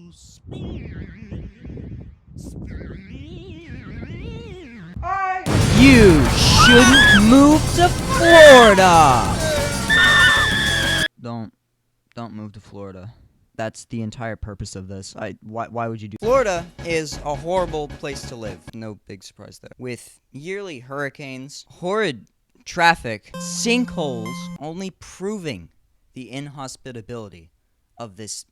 You shouldn't move to Florida! Don't move to Florida. That's the entire purpose of this. Why would you do? Florida is a horrible place to live. No big surprise there. With yearly hurricanes, horrid traffic, sinkholes, only proving the inhospitability of this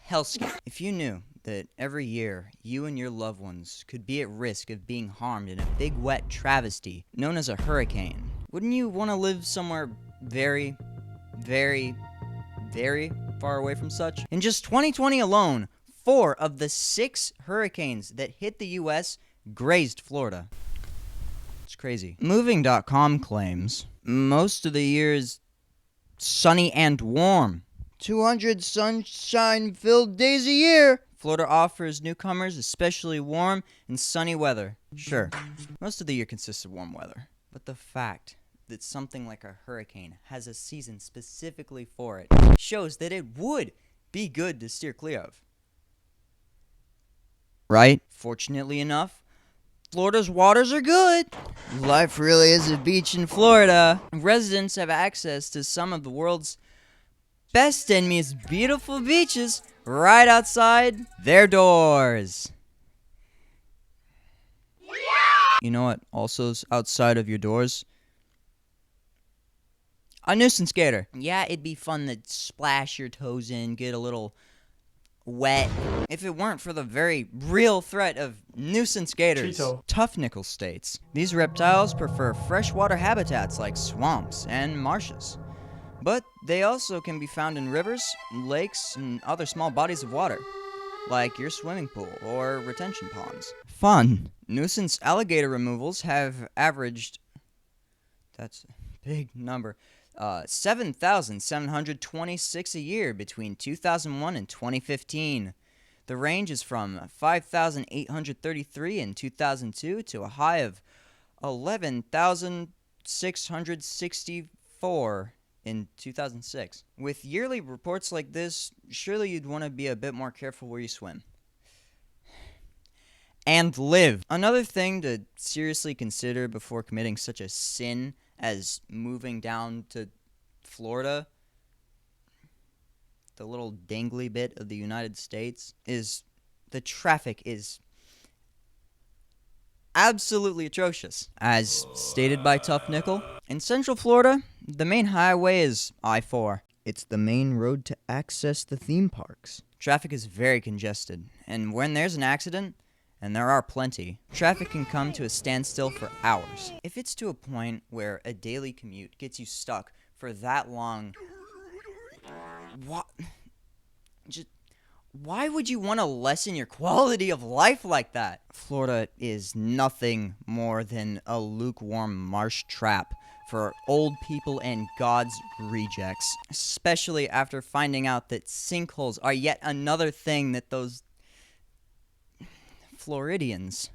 hellscape. If you knew that every year you and your loved ones could be at risk of being harmed in a big wet travesty known as a hurricane, wouldn't you want to live somewhere very, very, very far away from such? In just 2020 alone, 4 of the 6 hurricanes that hit the U.S. grazed Florida. It's crazy. Moving.com claims most of the year is sunny and warm. 200 sunshine-filled days a year. Florida offers newcomers especially warm and sunny weather. Sure, most of the year consists of warm weather, but the fact that something like a hurricane has a season specifically for it shows that it would be good to steer clear of. Right? Fortunately enough, Florida's waters are good. Life really is a beach in Florida. Residents have access to some of the world's best and most beautiful beaches right outside their doors. You know what also is outside of your doors? A nuisance gator. Yeah, it'd be fun to splash your toes in, get a little wet, if it weren't for the very real threat of nuisance gators. Cheeto. Tough Nickel states these reptiles prefer freshwater habitats like swamps and marshes, but they also can be found in rivers, lakes, and other small bodies of water, like your swimming pool or retention ponds. Fun. Nuisance alligator removals have averaged, that's a big number, 7,726 a year between 2001 and 2015. The range is from 5,833 in 2002 to a high of 11,664 in 2006. With yearly reports like this, surely you'd want to be a bit more careful where you swim. And live. Another thing to seriously consider before committing such a sin as moving down to Florida, the little dangly bit of the United States, is the traffic is absolutely atrocious. As stated by Tough Nickel, in Central Florida, the main highway is I-4. It's the main road to access the theme parks. Traffic is very congested, and when there's an accident, and there are plenty, traffic can come to a standstill for hours. If it's to a point where a daily commute gets you stuck for that long, why would you want to lessen your quality of life like that? Florida is nothing more than a lukewarm marsh trap for old people and God's rejects, especially after finding out that sinkholes are yet another thing that those Floridians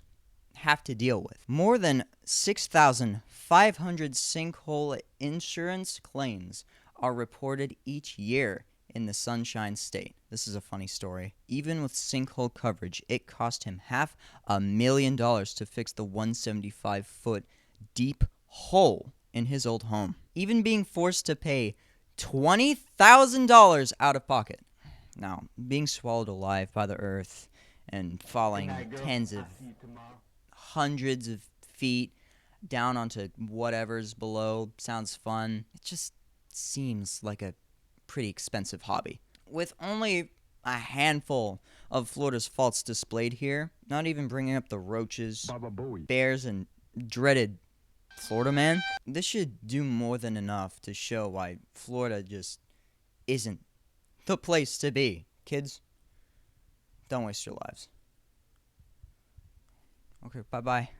have to deal with. More than 6,500 sinkhole insurance claims are reported each year in the Sunshine State. This is a funny story. Even with sinkhole coverage, it cost him $500,000 to fix the 175-foot deep hole in his old home, even being forced to pay $20,000 out of pocket. Now, being swallowed alive by the earth and falling tens of hundreds of feet down onto whatever's below sounds fun. It just seems like a pretty expensive hobby. With only a handful of Florida's faults displayed here, not even bringing up the roaches, bears, and dreaded Florida man, this should do more than enough to show why Florida just isn't the place to be. Kids, don't waste your lives. Okay, bye-bye.